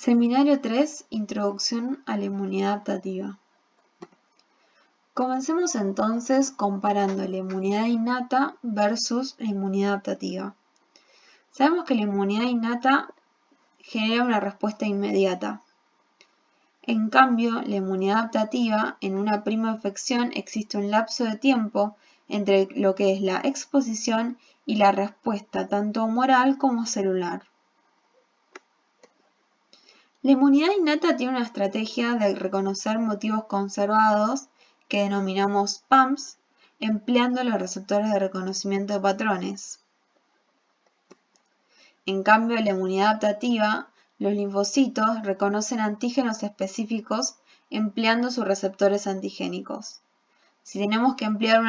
Seminario 3. Introducción a la inmunidad adaptativa. Comencemos entonces comparando la inmunidad innata versus la inmunidad adaptativa. Sabemos que la inmunidad innata genera una respuesta inmediata. En cambio, la inmunidad adaptativa, en una primera infección existe un lapso de tiempo entre lo que es la exposición y la respuesta tanto humoral como celular. La inmunidad innata tiene una estrategia de reconocer motivos conservados que denominamos PAMs, empleando los receptores de reconocimiento de patrones. En cambio, la inmunidad adaptativa, los linfocitos reconocen antígenos específicos empleando sus receptores antigénicos. Si tenemos que emplear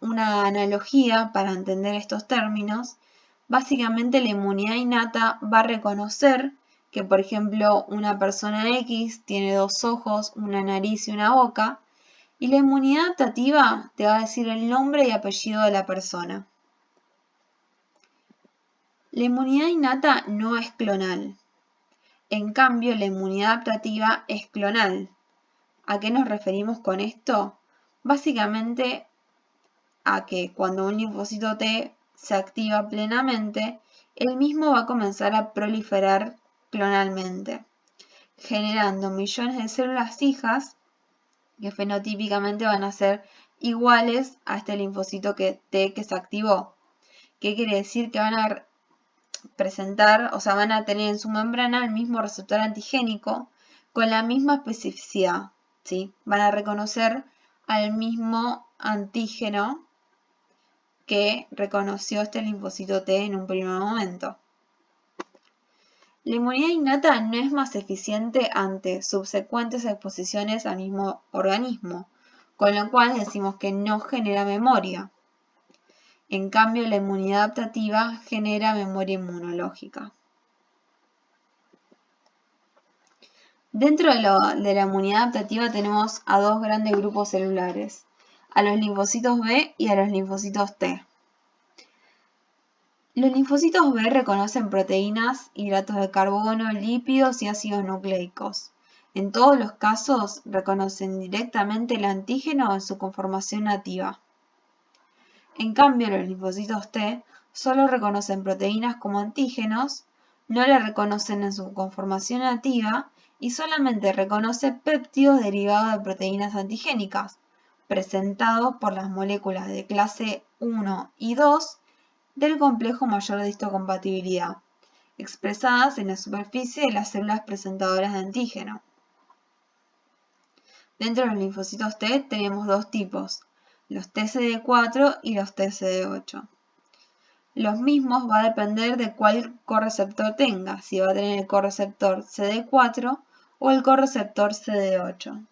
una analogía para entender estos términos, básicamente la inmunidad innata va a reconocer que, por ejemplo, una persona X tiene 2 ojos, una nariz y una boca, y la inmunidad adaptativa te va a decir el nombre y apellido de la persona. La inmunidad innata no es clonal. En cambio, la inmunidad adaptativa es clonal. ¿A qué nos referimos con esto? Básicamente a que cuando un linfocito T se activa plenamente, el mismo va a comenzar a proliferar clonalmente, generando millones de células hijas que fenotípicamente van a ser iguales a este linfocito T que se activó. ¿Qué quiere decir? Que van a presentar, van a tener en su membrana el mismo receptor antigénico con la misma especificidad, ¿sí? Van a reconocer al mismo antígeno que reconoció este linfocito T en un primer momento. La inmunidad innata no es más eficiente ante subsecuentes exposiciones al mismo organismo, con lo cual decimos que no genera memoria. En cambio, la inmunidad adaptativa genera memoria inmunológica. Dentro de la inmunidad adaptativa tenemos a dos grandes grupos celulares, a los linfocitos B y a los linfocitos T. Los linfocitos B reconocen proteínas, hidratos de carbono, lípidos y ácidos nucleicos. En todos los casos reconocen directamente el antígeno en su conformación nativa. En cambio, los linfocitos T solo reconocen proteínas como antígenos, no las reconocen en su conformación nativa y solamente reconocen péptidos derivados de proteínas antigénicas, presentados por las moléculas de clase 1 y 2 del complejo mayor de histocompatibilidad, expresadas en la superficie de las células presentadoras de antígeno. Dentro de los linfocitos T tenemos dos tipos, los TCD4 y los TCD8. Los mismos va a depender de cuál correceptor tenga, si va a tener el correceptor CD4 o el correceptor CD8.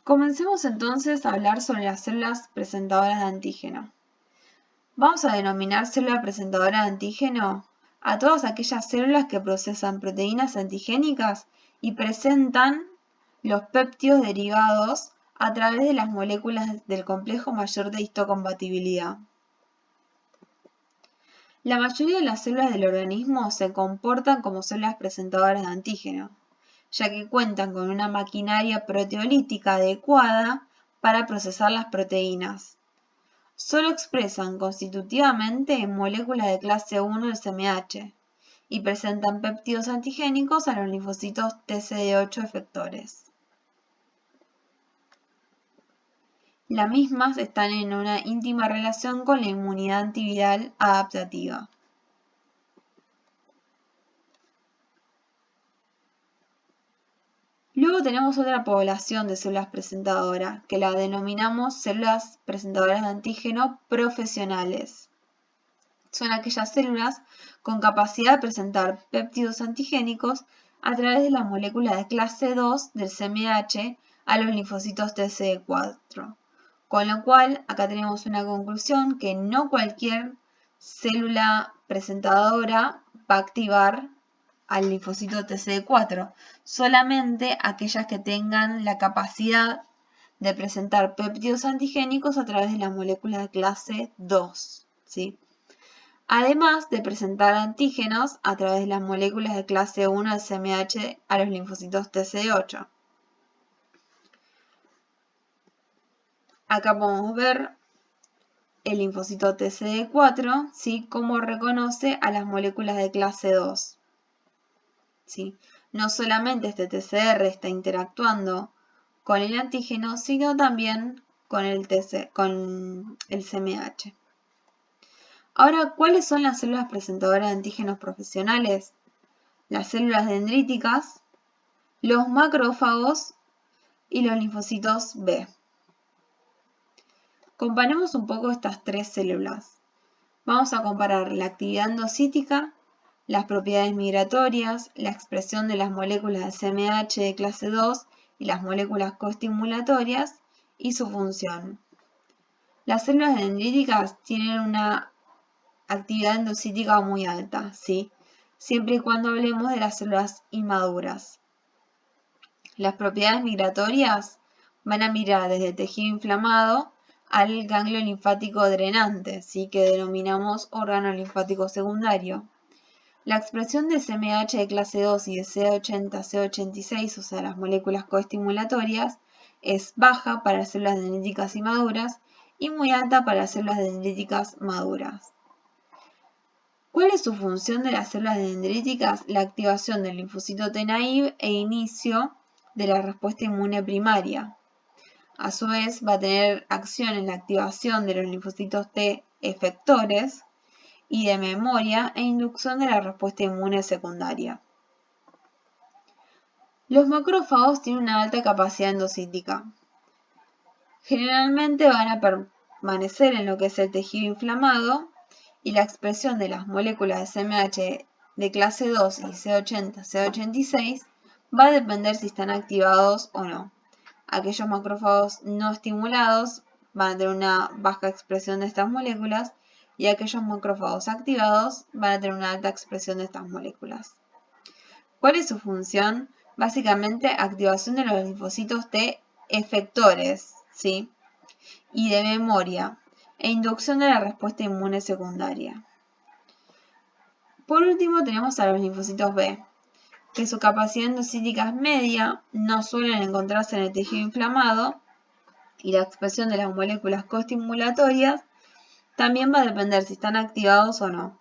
Comencemos entonces a hablar sobre las células presentadoras de antígeno. Vamos a denominar célula presentadora de antígeno a todas aquellas células que procesan proteínas antigénicas y presentan los péptidos derivados a través de las moléculas del complejo mayor de histocompatibilidad. La mayoría de las células del organismo se comportan como células presentadoras de antígeno, ya que cuentan con una maquinaria proteolítica adecuada para procesar las proteínas. Solo expresan constitutivamente moléculas de clase 1 del CMH y presentan péptidos antigénicos a los linfocitos TCD8 efectores. Las mismas están en una íntima relación con la inmunidad antiviral adaptativa. Luego tenemos otra población de células presentadoras, que la denominamos células presentadoras de antígeno profesionales. Son aquellas células con capacidad de presentar péptidos antigénicos a través de las moléculas de clase 2 del CMH a los linfocitos TCD4. Con lo cual, acá tenemos una conclusión que no cualquier célula presentadora va a activar al linfocito TCD4, solamente aquellas que tengan la capacidad de presentar péptidos antigénicos a través de las moléculas de clase 2, ¿sí? además de presentar antígenos a través de las moléculas de clase 1 del CMH a los linfocitos TCD8. Acá podemos ver el linfocito TCD4, ¿sí? Cómo reconoce a las moléculas de clase 2. ¿Sí? No solamente este TCR está interactuando con el antígeno, sino también con el CMH. Ahora, ¿cuáles son las células presentadoras de antígenos profesionales? Las células dendríticas, los macrófagos y los linfocitos B. Comparemos un poco estas tres células. Vamos a comparar la actividad endocítica, las propiedades migratorias, la expresión de las moléculas de CMH de clase 2 y las moléculas coestimulatorias y su función. Las células dendríticas tienen una actividad endocítica muy alta, ¿sí? Siempre y cuando hablemos de las células inmaduras. Las propiedades migratorias van a migrar desde el tejido inflamado al ganglio linfático drenante, ¿sí? Que denominamos órgano linfático secundario. La expresión de CMH de clase 2 y de C80, C86, o sea, las moléculas coestimulatorias, es baja para las células dendríticas inmaduras y muy alta para las células dendríticas maduras. ¿Cuál es su función de las células dendríticas? La activación del linfocito T naive e inicio de la respuesta inmune primaria. A su vez, va a tener acción en la activación de los linfocitos T efectores y de memoria e inducción de la respuesta inmune secundaria. Los macrófagos tienen una alta capacidad endocítica. Generalmente van a permanecer en lo que es el tejido inflamado y la expresión de las moléculas de CMH de clase 2 y C80, C86 va a depender si están activados o no. Aquellos macrófagos no estimulados van a tener una baja expresión de estas moléculas y aquellos macrófagos activados van a tener una alta expresión de estas moléculas. ¿Cuál es su función? Básicamente activación de los linfocitos T efectores, ¿sí? Y de memoria e inducción de la respuesta inmune secundaria. Por último tenemos a los linfocitos B, que su capacidad endocítica es media, no suelen encontrarse en el tejido inflamado y la expresión de las moléculas coestimulatorias también va a depender si están activados o no.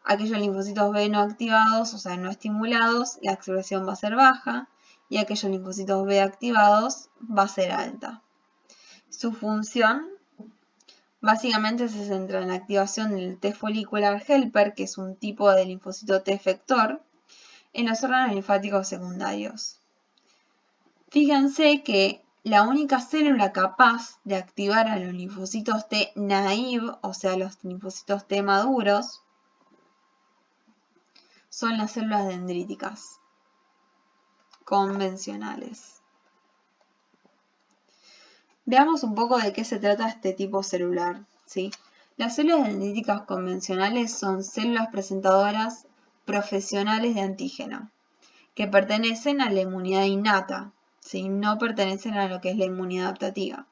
Aquellos linfocitos B no activados, o sea, no estimulados, la expresión va a ser baja y aquellos linfocitos B activados va a ser alta. Su función básicamente se centra en la activación del T follicular helper, que es un tipo de linfocito T efector, en los órganos linfáticos secundarios. Fíjense que la única célula capaz de activar a los linfocitos T naive, o sea, los linfocitos T maduros, son las células dendríticas convencionales. Veamos un poco de qué se trata este tipo celular, ¿sí? Las células dendríticas convencionales son células presentadoras profesionales de antígeno, que pertenecen a la inmunidad innata, ¿sí? No pertenecen a lo que es la inmunidad adaptativa.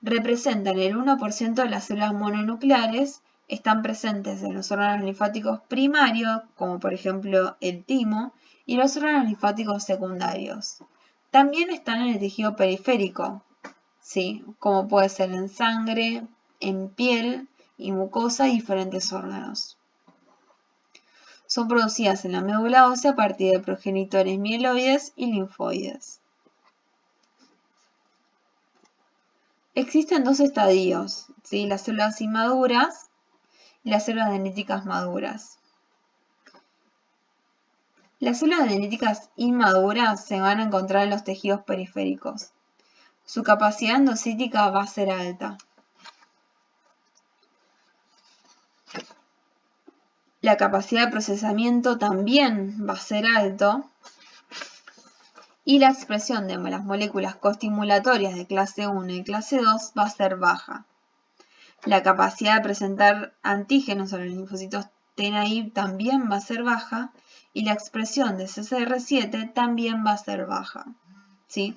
Representan el 1% de las células mononucleares, están presentes en los órganos linfáticos primarios, como por ejemplo el timo, y los órganos linfáticos secundarios. También están en el tejido periférico, ¿sí? Como puede ser en sangre, en piel y mucosa y diferentes órganos. Son producidas en la médula ósea a partir de progenitores mieloides y linfoides. Existen dos estadios, ¿sí? Las células inmaduras y las células dendríticas maduras. Las células dendríticas inmaduras se van a encontrar en los tejidos periféricos. Su capacidad endocítica va a ser alta. La capacidad de procesamiento también va a ser alto. Y la expresión de las moléculas coestimulatorias de clase 1 y clase 2 va a ser baja. La capacidad de presentar antígenos a los linfocitos T naive también va a ser baja y la expresión de CCR7 también va a ser baja, ¿sí?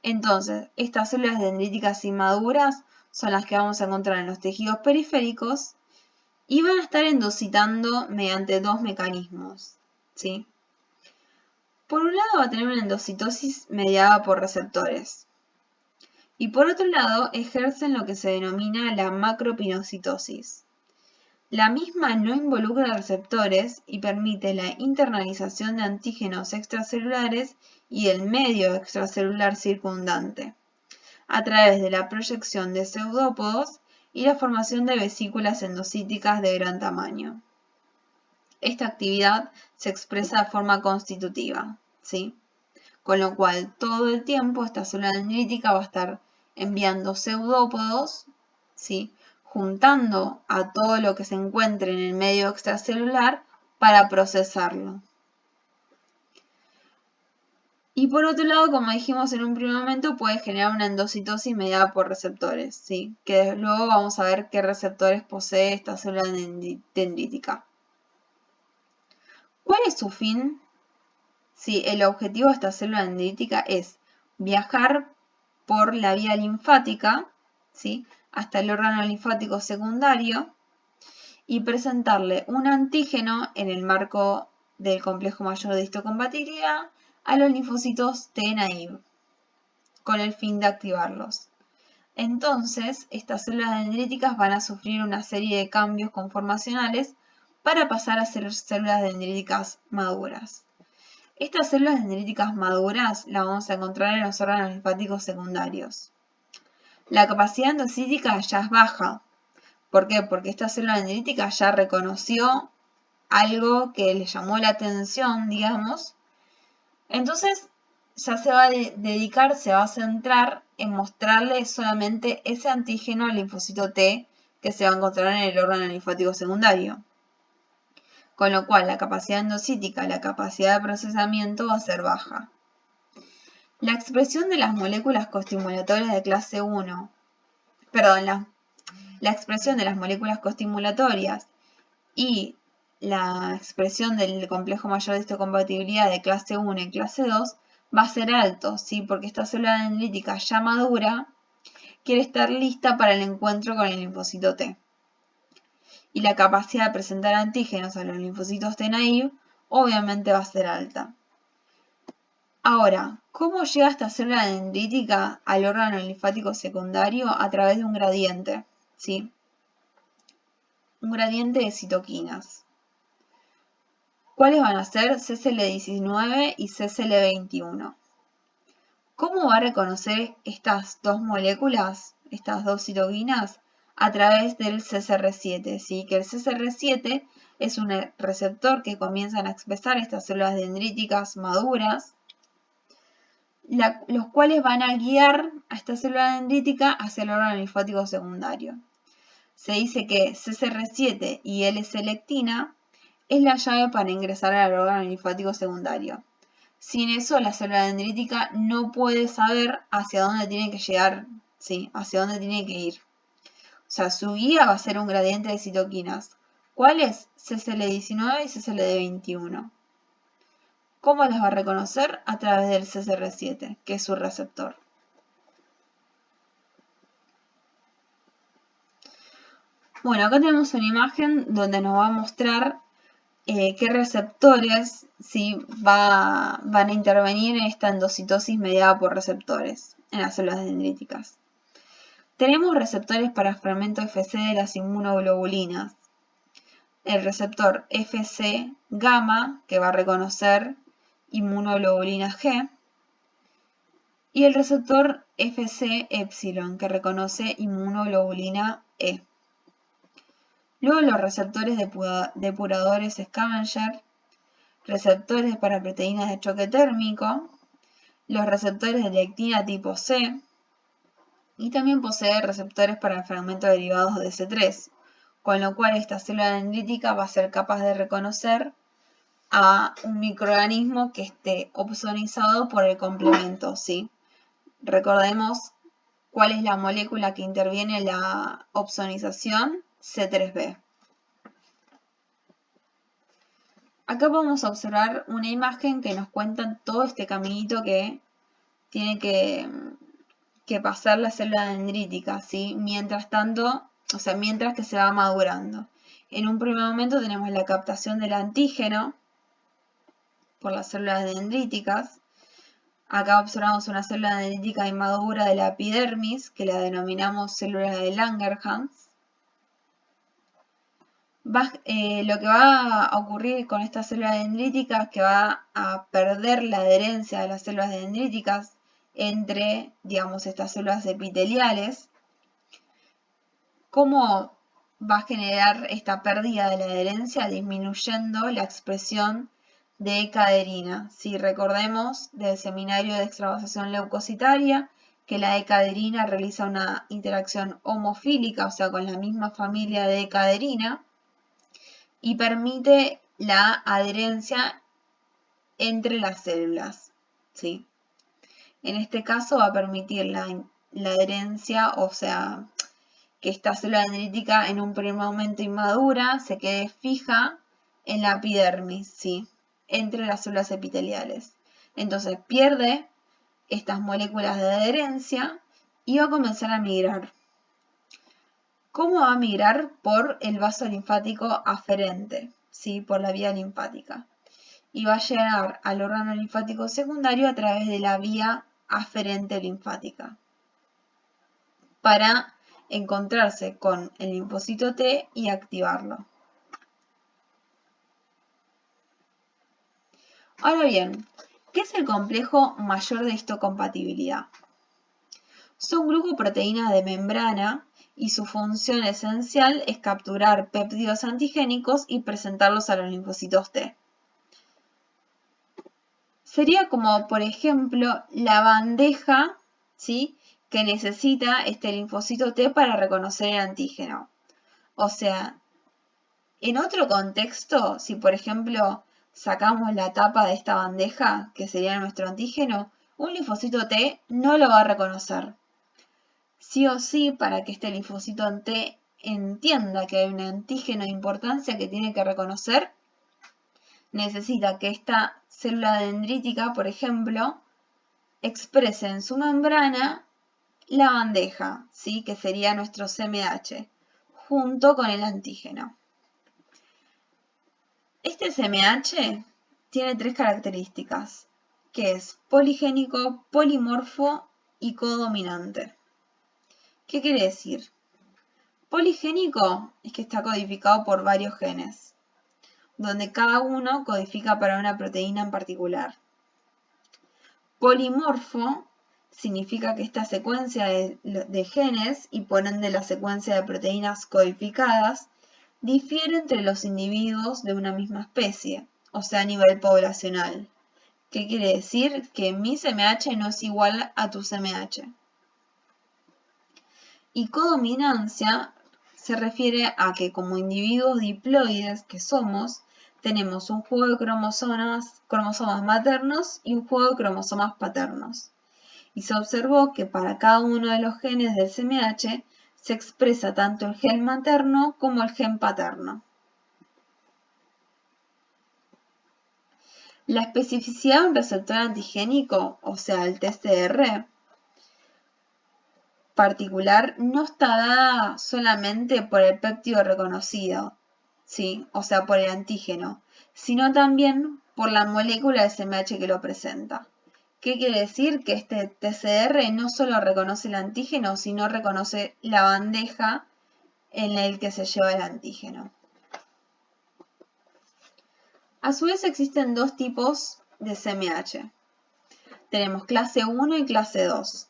Entonces, estas células dendríticas inmaduras son las que vamos a encontrar en los tejidos periféricos y van a estar endocitando mediante dos mecanismos, ¿sí? Por un lado va a tener una endocitosis mediada por receptores y por otro lado ejercen lo que se denomina la macropinocitosis. La misma no involucra receptores y permite la internalización de antígenos extracelulares y del medio extracelular circundante, a través de la proyección de pseudópodos y la formación de vesículas endocíticas de gran tamaño. Esta actividad se expresa de forma constitutiva, ¿sí? Con lo cual todo el tiempo esta célula dendrítica va a estar enviando pseudópodos, ¿sí? Juntando a todo lo que se encuentre en el medio extracelular para procesarlo. Y por otro lado, como dijimos en un primer momento, puede generar una endocitosis mediada por receptores, ¿sí? Que luego vamos a ver qué receptores posee esta célula dendrítica. ¿Cuál es su fin? Sí, el objetivo de esta célula dendrítica es viajar por la vía linfática, ¿sí? Hasta el órgano linfático secundario y presentarle un antígeno en el marco del complejo mayor de histocompatibilidad a los linfocitos T naive, con el fin de activarlos. Entonces, estas células dendríticas van a sufrir una serie de cambios conformacionales para pasar a ser células dendríticas maduras. Estas células dendríticas maduras las vamos a encontrar en los órganos linfáticos secundarios. La capacidad endocítica ya es baja. ¿Por qué? Porque esta célula dendrítica ya reconoció algo que le llamó la atención, digamos. Entonces, ya se va a dedicar, se va a centrar en mostrarle solamente ese antígeno al linfocito T que se va a encontrar en el órgano linfático secundario. Con lo cual, la capacidad endocítica, la capacidad de procesamiento va a ser baja. La expresión de las moléculas costimulatorias de clase 1, la expresión de las moléculas costimulatorias y la expresión del complejo mayor de histocompatibilidad de clase 1 y clase 2 va a ser alto, ¿sí? Porque esta célula dendrítica ya madura quiere estar lista para el encuentro con el linfocito T. Y la capacidad de presentar antígenos a los linfocitos T naive obviamente va a ser alta. Ahora, ¿cómo llega esta célula dendrítica al órgano linfático secundario? A través de un gradiente, ¿sí? Un gradiente de citoquinas. ¿Cuáles van a ser? CCL19 y CCL21. ¿Cómo va a reconocer estas dos moléculas, estas dos citoquinas? A través del CCR7, ¿sí? Que el CCR7 es un receptor que comienzan a expresar estas células dendríticas maduras, los cuales van a guiar a esta célula dendrítica hacia el órgano linfático secundario. Se dice que CCR7 y L-selectina es la llave para ingresar al órgano linfático secundario. Sin eso, la célula dendrítica no puede saber hacia dónde tiene que llegar, ¿sí? Hacia dónde tiene que ir. O sea, su guía va a ser un gradiente de citoquinas. ¿Cuáles? CCL19 y CCL21. ¿Cómo las va a reconocer? A través del CCR7, que es su receptor. Bueno, acá tenemos una imagen donde nos va a mostrar qué receptores, ¿sí? van a intervenir en esta endocitosis mediada por receptores en las células dendríticas. Tenemos receptores para fragmento Fc de las inmunoglobulinas. El receptor Fc gamma, que va a reconocer inmunoglobulina G, y el receptor Fc epsilon, que reconoce inmunoglobulina E. Luego los receptores depuradores scavenger, receptores para proteínas de choque térmico, los receptores de lectina tipo C, y también posee receptores para el fragmento derivados de C3, con lo cual esta célula dendrítica va a ser capaz de reconocer a un microorganismo que esté opsonizado por el complemento, ¿sí? Recordemos cuál es la molécula que interviene en la opsonización, C3b. Acá podemos observar una imagen que nos cuenta todo este caminito que tiene que pasar la célula dendrítica, ¿sí? Mientras tanto, o sea, mientras que se va madurando. En un primer momento tenemos la captación del antígeno por las células dendríticas. Acá observamos una célula dendrítica inmadura de la epidermis, que la denominamos célula de Langerhans. Lo que va a ocurrir con esta célula dendrítica es que va a perder la adherencia de las células dendríticas entre, digamos, estas células epiteliales. ¿Cómo va a generar esta pérdida de la adherencia? Disminuyendo la expresión de E-caderina. Si recordemos del seminario de extravasación leucocitaria, que la E-caderina realiza una interacción homofílica, o sea, con la misma familia de E-caderina, y permite la adherencia entre las células, ¿sí? En este caso va a permitir la adherencia, o sea, que esta célula dendrítica en un primer momento inmadura se quede fija en la epidermis, ¿sí? Entre las células epiteliales. Entonces pierde estas moléculas de adherencia y va a comenzar a migrar. ¿Cómo va a migrar? Por el vaso linfático aferente, ¿sí? Por la vía linfática. Y va a llegar al órgano linfático secundario a través de la vía aferente linfática, para encontrarse con el linfocito T y activarlo. Ahora bien, ¿qué es el complejo mayor de histocompatibilidad? Son glucoproteínas de membrana y su función esencial es capturar péptidos antigénicos y presentarlos a los linfocitos T. Sería como, por ejemplo, la bandeja, ¿sí?, que necesita este linfocito T para reconocer el antígeno. O sea, en otro contexto, si por ejemplo sacamos la tapa de esta bandeja, que sería nuestro antígeno, un linfocito T no lo va a reconocer. Sí o sí, para que este linfocito T entienda que hay un antígeno de importancia que tiene que reconocer, necesita que esta célula dendrítica, por ejemplo, exprese en su membrana la bandeja, ¿sí?, que sería nuestro CMH, junto con el antígeno. Este CMH tiene tres características, que es poligénico, polimorfo y codominante. ¿Qué quiere decir? Poligénico es que está codificado por varios genes, donde cada uno codifica para una proteína en particular. Polimorfo significa que esta secuencia de genes, y por ende la secuencia de proteínas codificadas, difiere entre los individuos de una misma especie, o sea, a nivel poblacional. ¿Qué quiere decir? Que mi CMH no es igual a tu CMH. Y codominancia se refiere a que como individuos diploides que somos, tenemos un juego de cromosomas maternos y un juego de cromosomas paternos. Y se observó que para cada uno de los genes del CMH se expresa tanto el gen materno como el gen paterno. La especificidad de un receptor antigénico, o sea, el TCR particular, no está dada solamente por el péptido reconocido, ¿sí?, o sea, por el antígeno, sino también por la molécula de CMH que lo presenta. ¿Qué quiere decir? Que este TCR no solo reconoce el antígeno, sino reconoce la bandeja en la que se lleva el antígeno. A su vez existen dos tipos de CMH. Tenemos clase 1 y clase 2.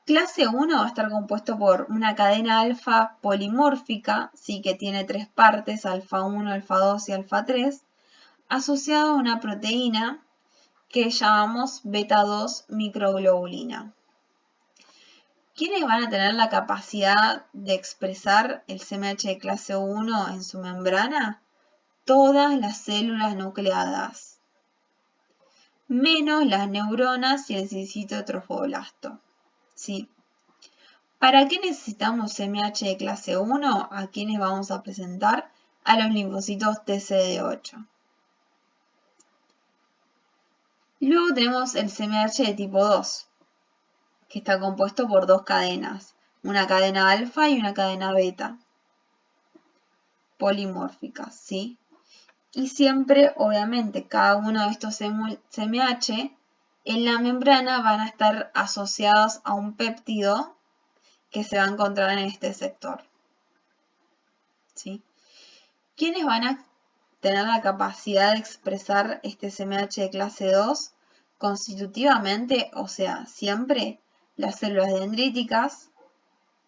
Clase 1 va a estar compuesto por una cadena alfa polimórfica, ¿sí?, que tiene tres partes, alfa 1, alfa 2 y alfa 3, asociado a una proteína que llamamos beta 2 microglobulina. ¿Quiénes van a tener la capacidad de expresar el CMH de clase 1 en su membrana? Todas las células nucleadas, menos las neuronas y el citotrofoblasto, ¿sí? ¿Para qué necesitamos CMH de clase 1? ¿A quiénes vamos a presentar? A los linfocitos TCD8. Luego tenemos el CMH de tipo 2, que está compuesto por dos cadenas, una cadena alfa y una cadena beta. polimórficas, ¿sí? Y siempre, obviamente, cada uno de estos CMH en la membrana van a estar asociados a un péptido que se va a encontrar en este sector, ¿sí? ¿Quiénes van a tener la capacidad de expresar este CMH de clase 2? Constitutivamente, o sea, siempre las células dendríticas,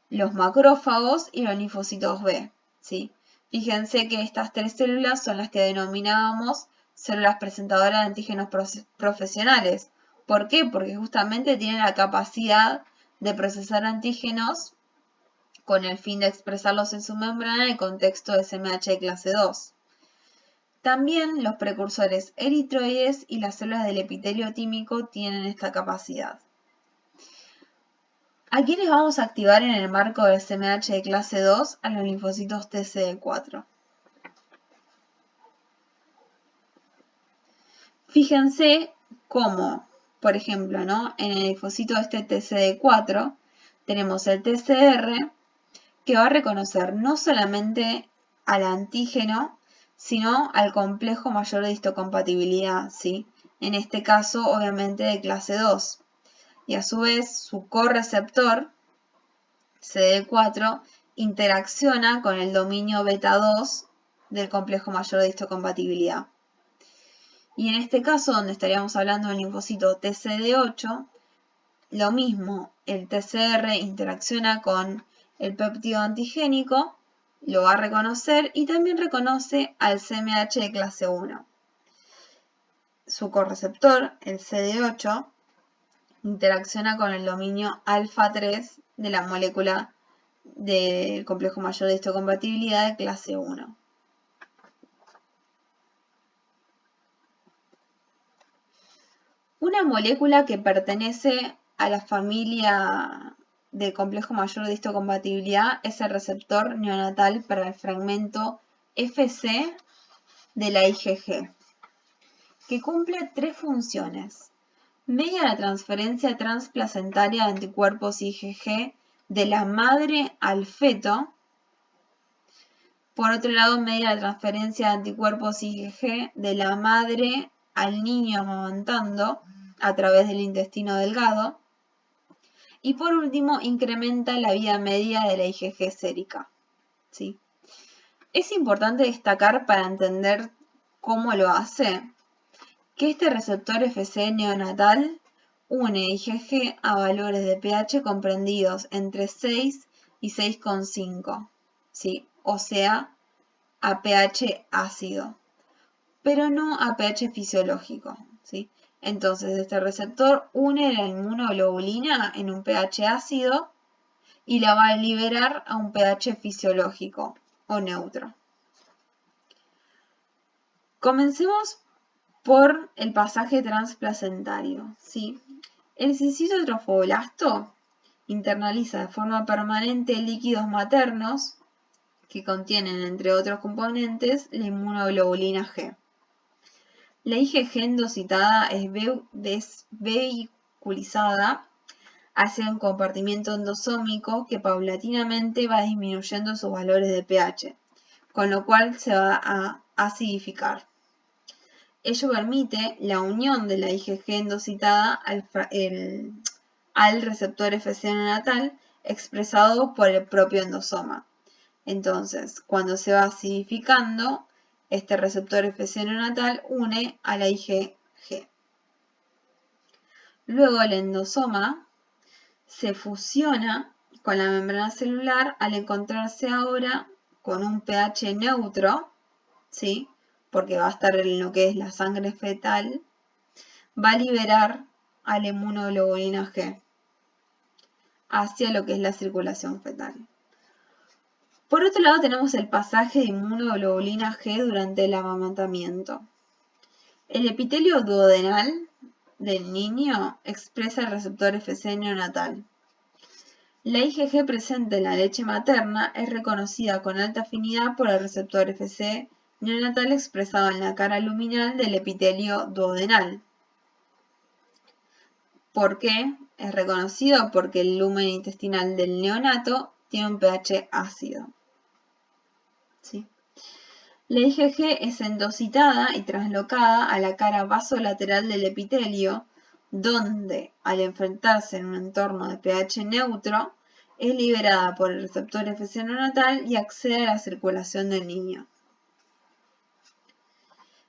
los macrófagos y los linfocitos B, ¿sí? Fíjense que estas tres células son las que denominábamos células presentadoras de antígenos profesionales. ¿Por qué? Porque justamente tienen la capacidad de procesar antígenos con el fin de expresarlos en su membrana en el contexto de CMH de clase 2. También los precursores eritroides y las células del epitelio tímico tienen esta capacidad. ¿A quiénes vamos a activar en el marco del CMH de clase 2? A los linfocitos TCD4. Fíjense cómo, por ejemplo, ¿no? En el linfocito TCD4 tenemos el TCR que va a reconocer no solamente al antígeno, sino al complejo mayor de histocompatibilidad, ¿sí? En este caso, obviamente, de clase 2. Y a su vez, su correceptor, CD4, interacciona con el dominio beta 2 del complejo mayor de histocompatibilidad. Y en este caso, donde estaríamos hablando del linfocito TCD8, lo mismo, el TCR interacciona con el péptido antigénico, lo va a reconocer y también reconoce al CMH de clase 1. Su correceptor, el CD8, interacciona con el dominio alfa 3 de la molécula del complejo mayor de histocompatibilidad de clase 1. Una molécula que pertenece a la familia del complejo mayor de histocompatibilidad es el receptor neonatal para el fragmento Fc de la IgG, que cumple tres funciones. Media la transferencia transplacentaria de anticuerpos IgG de la madre al feto. Por otro lado, media la transferencia de anticuerpos IgG de la madre al niño amamantando a través del intestino delgado. Y por último, incrementa la vida media de la IgG sérica, ¿sí? Es importante destacar para entender cómo lo hace, que este receptor Fc neonatal une IgG a valores de pH comprendidos entre 6 y 6,5, ¿sí? O sea, a pH ácido, pero no a pH fisiológico, ¿sí? Entonces, este receptor une la inmunoglobulina en un pH ácido y la va a liberar a un pH fisiológico o neutro. Comencemos por el pasaje transplacentario, ¿sí? El cisto trofoblasto internaliza de forma permanente líquidos maternos que contienen, entre otros componentes, la inmunoglobulina G. La IgG endocitada es vehiculizada hacia un compartimiento endosómico que paulatinamente va disminuyendo sus valores de pH, con lo cual se va a acidificar. Ello permite la unión de la IgG endocitada al receptor Fc neonatal expresado por el propio endosoma. Entonces, cuando se va acidificando, este receptor Fc neonatal une a la IgG. Luego el endosoma se fusiona con la membrana celular al encontrarse ahora con un pH neutro, ¿sí? Porque va a estar en lo que es la sangre fetal, va a liberar a la inmunoglobulina G hacia lo que es la circulación fetal. Por otro lado tenemos el pasaje de inmunoglobulina G durante el amamantamiento. El epitelio duodenal del niño expresa el receptor Fc neonatal. La IgG presente en la leche materna es reconocida con alta afinidad por el receptor Fc neonatal expresado en la cara luminal del epitelio duodenal. ¿Por qué es reconocido? Porque el lumen intestinal del neonato tiene un pH ácido, ¿sí? La IgG es endocitada y traslocada a la cara vasolateral del epitelio, donde, al enfrentarse en un entorno de pH neutro, es liberada por el receptor Fc neonatal y accede a la circulación del niño.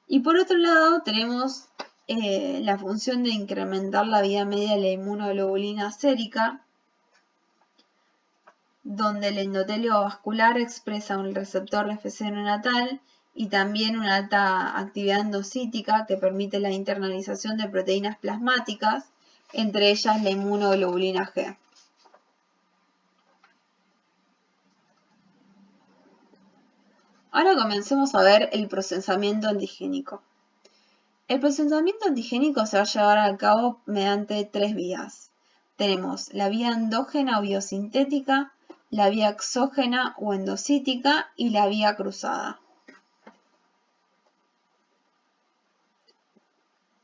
Y por otro lado tenemos la función de incrementar la vida media de la inmunoglobulina sérica, donde el endotelio vascular expresa un receptor Fc neonatal y también una alta actividad endocítica que permite la internalización de proteínas plasmáticas, entre ellas la inmunoglobulina G. Ahora comencemos a ver el procesamiento antigénico. El procesamiento antigénico se va a llevar a cabo mediante tres vías. Tenemos la vía endógena o biosintética, la vía exógena o endocítica y la vía cruzada.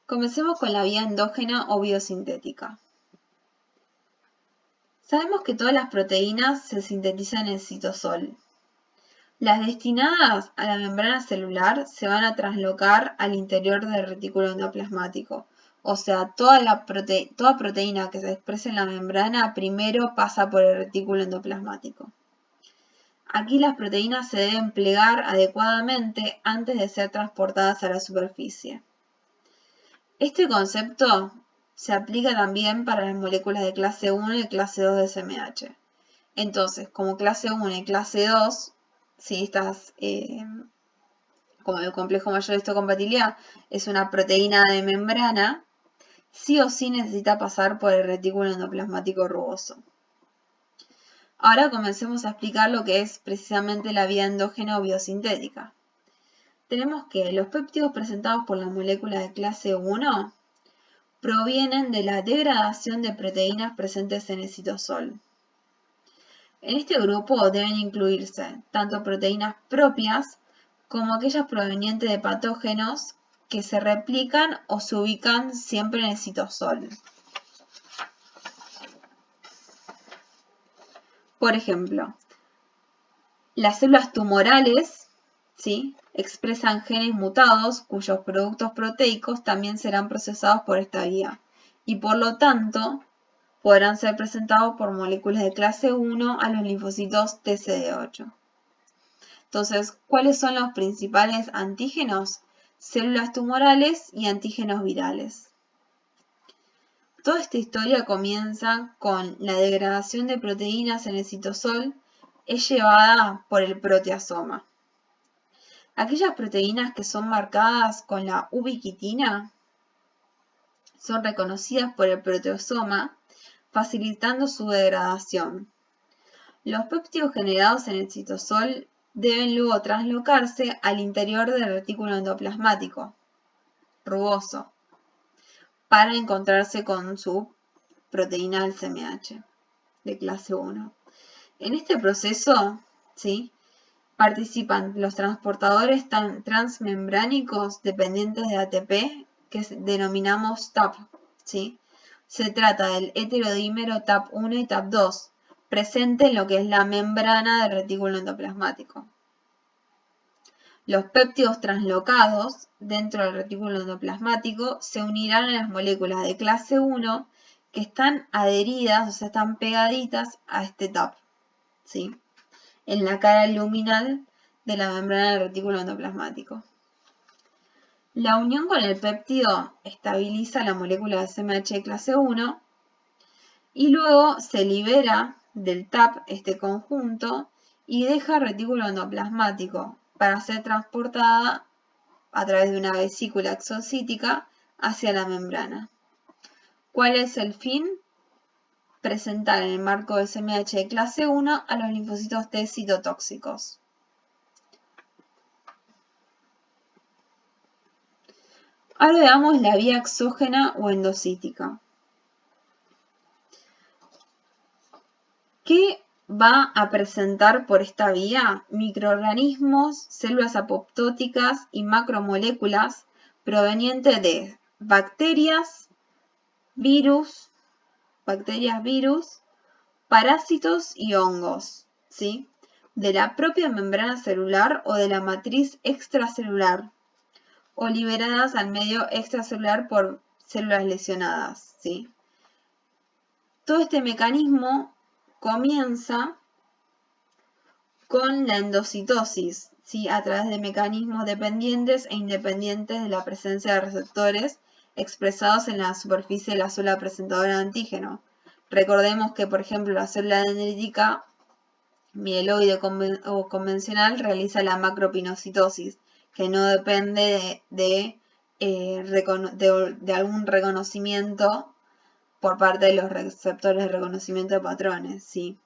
Comencemos con la vía endógena o biosintética. Sabemos que todas las proteínas se sintetizan en el citosol. Las destinadas a la membrana celular se van a traslocar al interior del retículo endoplasmático. O sea, toda proteína que se expresa en la membrana primero pasa por el retículo endoplasmático. Aquí las proteínas se deben plegar adecuadamente antes de ser transportadas a la superficie. Este concepto se aplica también para las moléculas de clase 1 y clase 2 de SMH. Entonces, como clase 1 y clase 2, si estas, como el complejo mayor de histocompatibilidad es una proteína de membrana, sí o sí necesita pasar por el retículo endoplasmático rugoso. Ahora comencemos a explicar lo que es precisamente la vía endógena o biosintética. Tenemos que los péptidos presentados por la molécula de clase 1 provienen de la degradación de proteínas presentes en el citosol. En este grupo deben incluirse tanto proteínas propias como aquellas provenientes de patógenos que se replican o se ubican siempre en el citosol. Por ejemplo, las células tumorales, ¿sí?, expresan genes mutados cuyos productos proteicos también serán procesados por esta vía y por lo tanto podrán ser presentados por moléculas de clase 1 a los linfocitos TCD8. Entonces, ¿cuáles son los principales antígenos? Células tumorales y antígenos virales. Toda esta historia comienza con la degradación de proteínas en el citosol, es llevada por el proteasoma. Aquellas proteínas que son marcadas con la ubiquitina son reconocidas por el proteasoma, facilitando su degradación. Los péptidos generados en el citosol deben luego traslocarse al interior del retículo endoplasmático rugoso para encontrarse con su proteína del CMH de clase 1. En este proceso, ¿sí?, participan los transportadores transmembránicos dependientes de ATP que denominamos TAP, ¿sí? Se trata del heterodímero TAP1 y TAP2, presente en lo que es la membrana del retículo endoplasmático. Los péptidos translocados dentro del retículo endoplasmático se unirán a las moléculas de clase 1 que están adheridas, o sea, están pegaditas a este TAP, ¿sí?, en la cara luminal de la membrana del retículo endoplasmático. La unión con el péptido estabiliza la molécula de SMH de clase 1 y luego se libera del TAP este conjunto y deja el retículo endoplasmático para ser transportada a través de una vesícula exocítica hacia la membrana. ¿Cuál es el fin? Presentar en el marco de SMH de clase 1 a los linfocitos T citotóxicos. Ahora veamos la vía exógena o endocítica. ¿Qué va a presentar por esta vía? Microorganismos, células apoptóticas y macromoléculas provenientes de bacterias, virus, parásitos y hongos, ¿sí? de la propia membrana celular o de la matriz extracelular, o liberadas al medio extracelular por células lesionadas, ¿sí? Todo este mecanismo comienza con la endocitosis, ¿sí? A través de mecanismos dependientes e independientes de la presencia de receptores expresados en la superficie de la célula presentadora de antígeno. Recordemos que, por ejemplo, la célula dendrítica mieloide o convencional realiza la macropinocitosis, que no depende de algún reconocimiento por parte de los receptores de reconocimiento de patrones, ¿sí?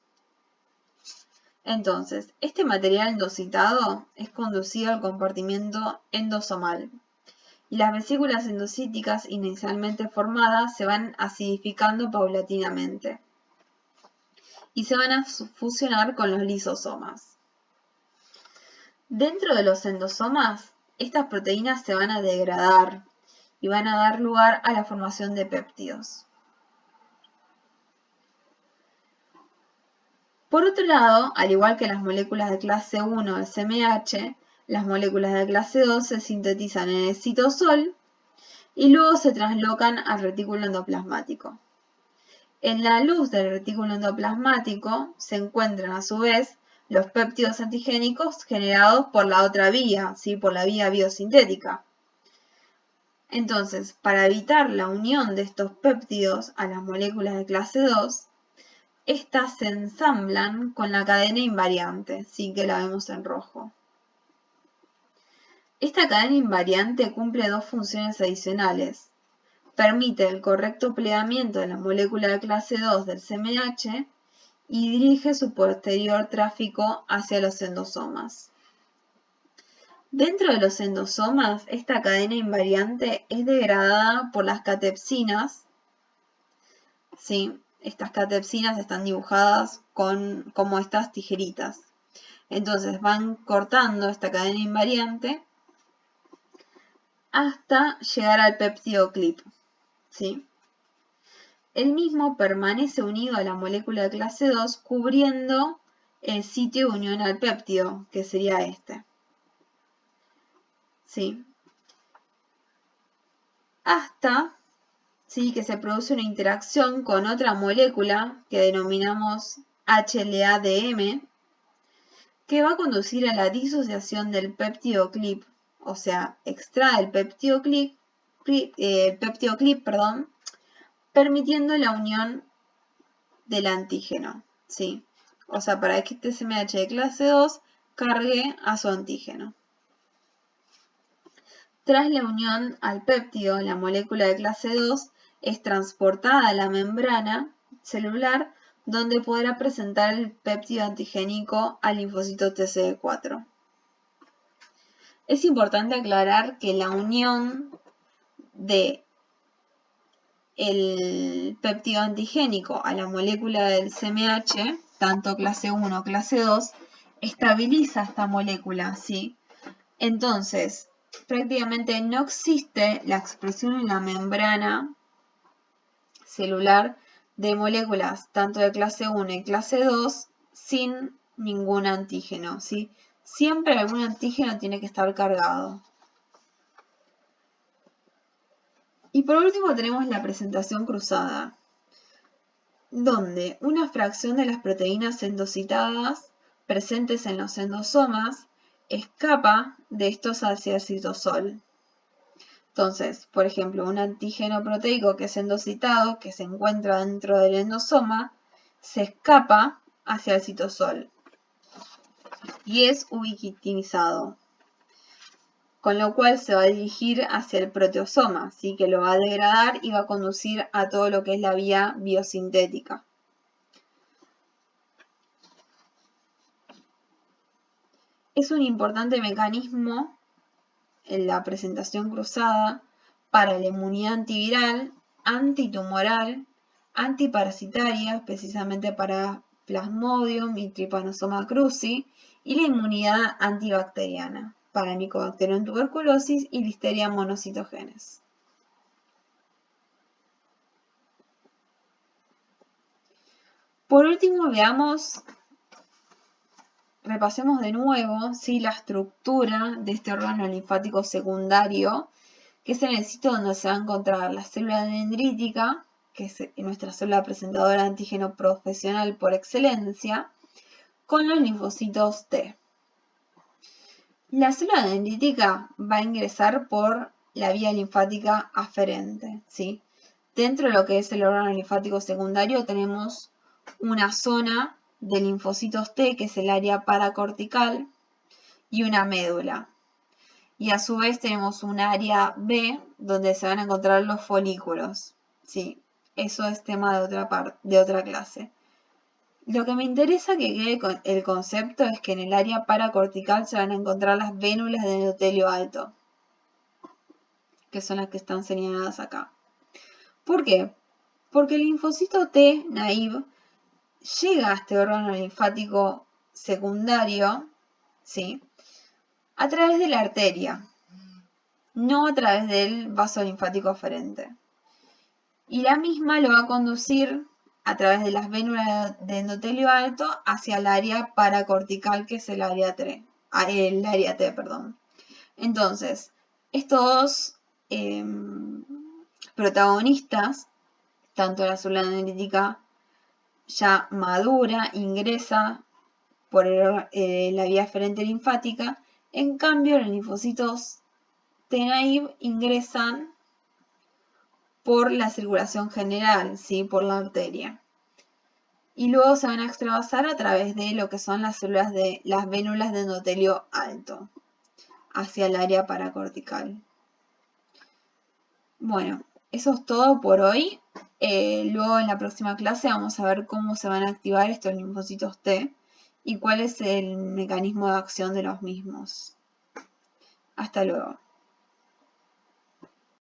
Entonces, este material endocitado es conducido al compartimiento endosomal y las vesículas endocíticas inicialmente formadas se van acidificando paulatinamente y se van a fusionar con los lisosomas. Dentro de los endosomas, estas proteínas se van a degradar y van a dar lugar a la formación de péptidos. Por otro lado, al igual que las moléculas de clase 1 del CMH, las moléculas de clase 2 se sintetizan en el citosol y luego se translocan al retículo endoplasmático. En la luz del retículo endoplasmático se encuentran a su vez los péptidos antigénicos generados por la otra vía, ¿sí? Por la vía biosintética. Entonces, para evitar la unión de estos péptidos a las moléculas de clase 2, estas se ensamblan con la cadena invariante, sí que la vemos en rojo. Esta cadena invariante cumple dos funciones adicionales. Permite el correcto plegamiento de la molécula de clase 2 del CMH y dirige su posterior tráfico hacia los endosomas. Dentro de los endosomas, esta cadena invariante es degradada por las catepsinas, ¿sí? Estas catepsinas están dibujadas como estas tijeritas. Entonces van cortando esta cadena invariante hasta llegar al péptido clip, ¿sí? El mismo permanece unido a la molécula de clase 2 cubriendo el sitio de unión al péptido, que sería este, ¿sí? Hasta, ¿sí?, que se produce una interacción con otra molécula que denominamos HLA-DM, que va a conducir a la disociación del péptido clip, o sea, extrae el péptido clip, permitiendo la unión del antígeno, ¿sí? O sea, para que este CMH de clase 2 cargue a su antígeno. Tras la unión al péptido, la molécula de clase 2 es transportada a la membrana celular, donde podrá presentar el péptido antigénico al linfocito TCD4. Es importante aclarar que la unión de el péptido antigénico a la molécula del CMH, tanto clase 1 o clase 2, estabiliza esta molécula, ¿sí? Entonces, prácticamente no existe la expresión en la membrana celular de moléculas tanto de clase 1 y clase 2 sin ningún antígeno, ¿sí? Siempre algún antígeno tiene que estar cargado. Y por último tenemos la presentación cruzada, donde una fracción de las proteínas endocitadas presentes en los endosomas escapa de estos hacia el citosol. Entonces, por ejemplo, un antígeno proteico que es endocitado, que se encuentra dentro del endosoma, se escapa hacia el citosol y es ubiquitinizado, con lo cual se va a dirigir hacia el proteosoma, ¿sí?, que lo va a degradar y va a conducir a todo lo que es la vía biosintética. Es un importante mecanismo en la presentación cruzada para la inmunidad antiviral, antitumoral, antiparasitaria, precisamente para Plasmodium y Trypanosoma cruzi, y la inmunidad antibacteriana para Mycobacterium tuberculosis y Listeria monocytogenes. Por último, veamos repasemos de nuevo, ¿sí?, la estructura de este órgano linfático secundario, que es en el sitio donde se va a encontrar la célula dendrítica, que es nuestra célula presentadora de antígeno profesional por excelencia, con los linfocitos T. La célula dendrítica va a ingresar por la vía linfática aferente, ¿sí? Dentro de lo que es el órgano linfático secundario tenemos una zona de linfocitos T, que es el área paracortical, y una médula. Y a su vez tenemos un área B, donde se van a encontrar los folículos, ¿sí? Eso es tema de otra clase. Lo que me interesa que quede con el concepto es que en el área paracortical se van a encontrar las vénulas de endotelio alto, que son las que están señaladas acá. ¿Por qué? Porque el linfocito T naive llega a este órgano linfático secundario, ¿sí?, a través de la arteria, no a través del vaso linfático aferente. Y la misma lo va a conducir a través de las vénulas de endotelio alto hacia el área paracortical, que es el área T. Entonces, estos dos protagonistas, tanto la célula dendrítica ya madura, ingresa por la vía aferente linfática, en cambio los linfocitos T naive ingresan por la circulación general, ¿sí?, por la arteria. Y luego se van a extravasar a través de lo que son las células de las vénulas de endotelio alto, hacia el área paracortical. Bueno, eso es todo por hoy. Luego en la próxima clase vamos a ver cómo se van a activar estos linfocitos T y cuál es el mecanismo de acción de los mismos. Hasta luego.